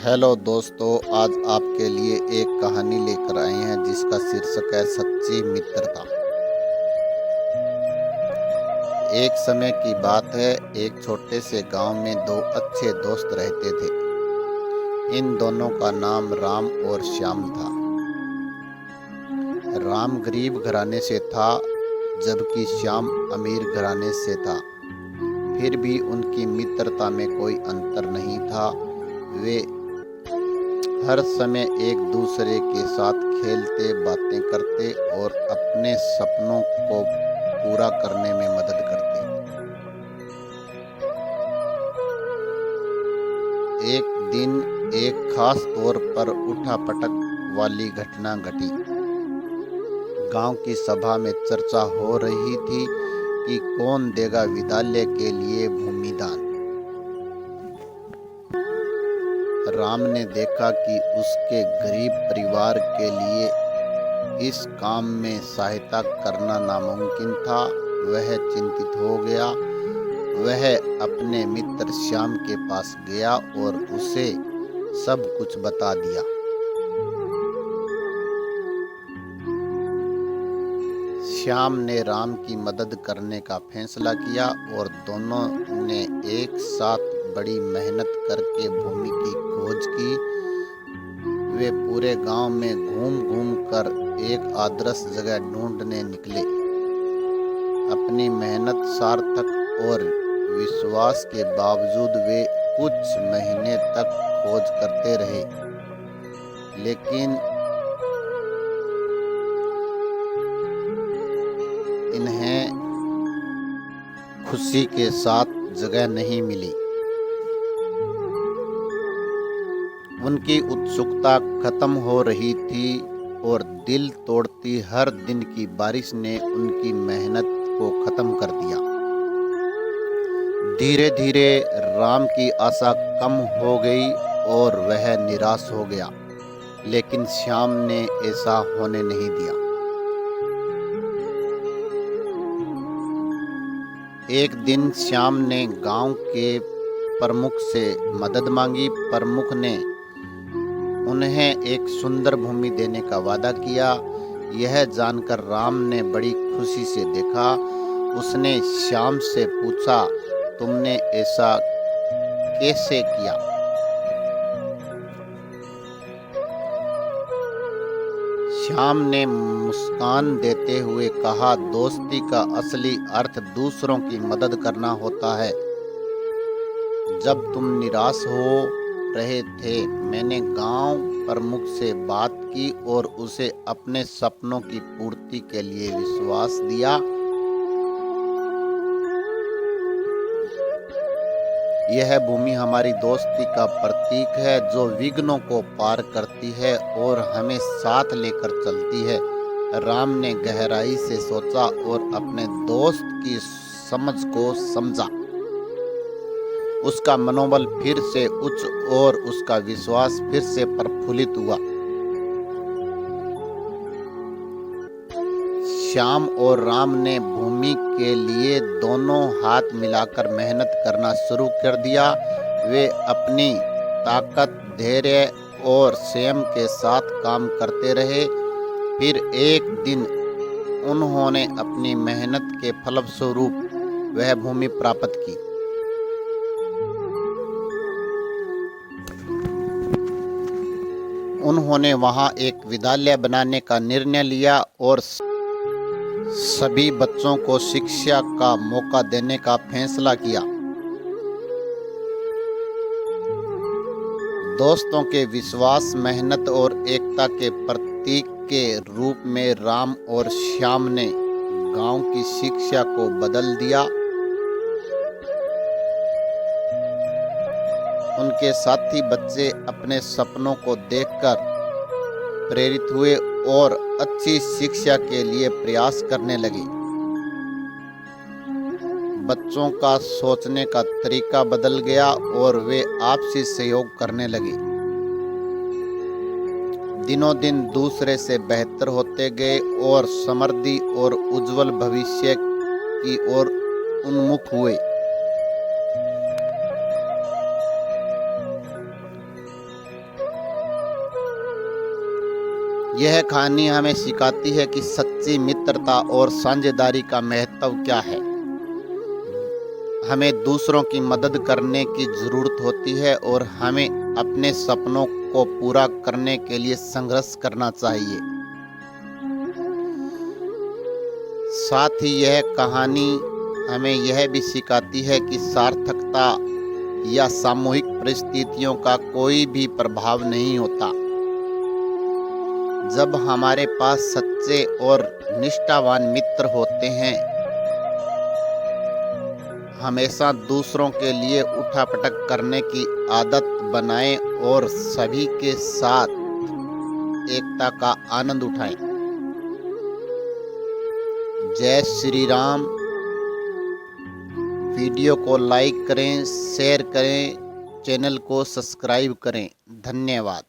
Hello दोस्तों, आज आपके लिए एक कहानी लेकर आए हैं जिसका शीर्षक है सच्ची मित्रता। एक समय की बात है, एक छोटे से गांव में दो अच्छे दोस्त रहते थे। इन दोनों का नाम राम और श्याम था। राम गरीब घराने से था, जबकि श्याम अमीर घराने से था। फिर भी उनकी मित्रता में कोई अंतर नहीं था। वे हर समय एक दूसरे के साथ खेलते, बातें करते और अपने सपनों को पूरा करने में मदद करते। एक दिन एक खास तौर पर उठापटक वाली घटना घटी। गांव की सभा में चर्चा हो रही थी कि कौन देगा विद्यालय के लिए भूमि दान। राम ने देखा कि उसके गरीब परिवार के लिए इस काम में सहायता करना नामुमकिन था। वह चिंतित हो गया। वह अपने मित्र श्याम के पास गया और उसे सब कुछ बता दिया। श्याम ने राम की मदद करने का फैसला किया और दोनों ने एक साथ बड़ी मेहनत करके भूमि की खोज की। वे पूरे गांव में घूम घूम कर एक आदर्श जगह ढूंढने निकले। अपनी मेहनत सार्थक और विश्वास के बावजूद वे कुछ महीने तक खोज करते रहे, लेकिन इन्हें खुशी के साथ जगह नहीं मिली। उनकी उत्सुकता खत्म हो रही थी और दिल तोड़ती हर दिन की बारिश ने उनकी मेहनत को खत्म कर दिया। धीरे धीरे राम की आशा कम हो गई और वह निराश हो गया, लेकिन श्याम ने ऐसा होने नहीं दिया। एक दिन श्याम ने गांव के प्रमुख से मदद मांगी। प्रमुख ने उन्हें एक सुंदर भूमि देने का वादा किया। यह जानकर राम ने बड़ी खुशी से देखा। उसने श्याम से पूछा, तुमने ऐसा कैसे किया? श्याम ने मुस्कान देते हुए कहा, दोस्ती का असली अर्थ दूसरों की मदद करना होता है। जब तुम निराश हो रहे थे, मैंने गांव प्रमुख से बात की और उसे अपने सपनों की पूर्ति के लिए विश्वास दिया। यह भूमि हमारी दोस्ती का प्रतीक है, जो विघ्नों को पार करती है और हमें साथ लेकर चलती है। राम ने गहराई से सोचा और अपने दोस्त की समझ को समझा। उसका मनोबल फिर से उच्च और उसका विश्वास फिर से प्रफुल्लित हुआ। श्याम और राम ने भूमि के लिए दोनों हाथ मिलाकर मेहनत करना शुरू कर दिया। वे अपनी ताकत, धैर्य और संयम के साथ काम करते रहे। फिर एक दिन उन्होंने अपनी मेहनत के फलस्वरूप वह भूमि प्राप्त की। उन्होंने वहां एक विद्यालय बनाने का निर्णय लिया और सभी बच्चों को शिक्षा का मौका देने का फैसला किया। दोस्तों के विश्वास, मेहनत और एकता के प्रतीक के रूप में राम और श्याम ने गांव की शिक्षा को बदल दिया। उनके साथी बच्चे अपने सपनों को देखकर प्रेरित हुए और अच्छी शिक्षा के लिए प्रयास करने लगे। बच्चों का सोचने का तरीका बदल गया और वे आपसी सहयोग करने लगे। दिनों दिन दूसरे से बेहतर होते गए और समृद्धि और उज्जवल भविष्य की ओर उन्मुख हुए। यह कहानी हमें सिखाती है कि सच्ची मित्रता और साझेदारी का महत्व क्या है। हमें दूसरों की मदद करने की ज़रूरत होती है और हमें अपने सपनों को पूरा करने के लिए संघर्ष करना चाहिए। साथ ही यह कहानी हमें यह भी सिखाती है कि सार्थकता या सामूहिक परिस्थितियों का कोई भी प्रभाव नहीं होता। जब हमारे पास सच्चे और निष्ठावान मित्र होते हैं, हमेशा दूसरों के लिए उठापटक करने की आदत बनाएं और सभी के साथ एकता का आनंद उठाएं। जय श्री राम। वीडियो को लाइक करें, शेयर करें, चैनल को सब्सक्राइब करें। धन्यवाद।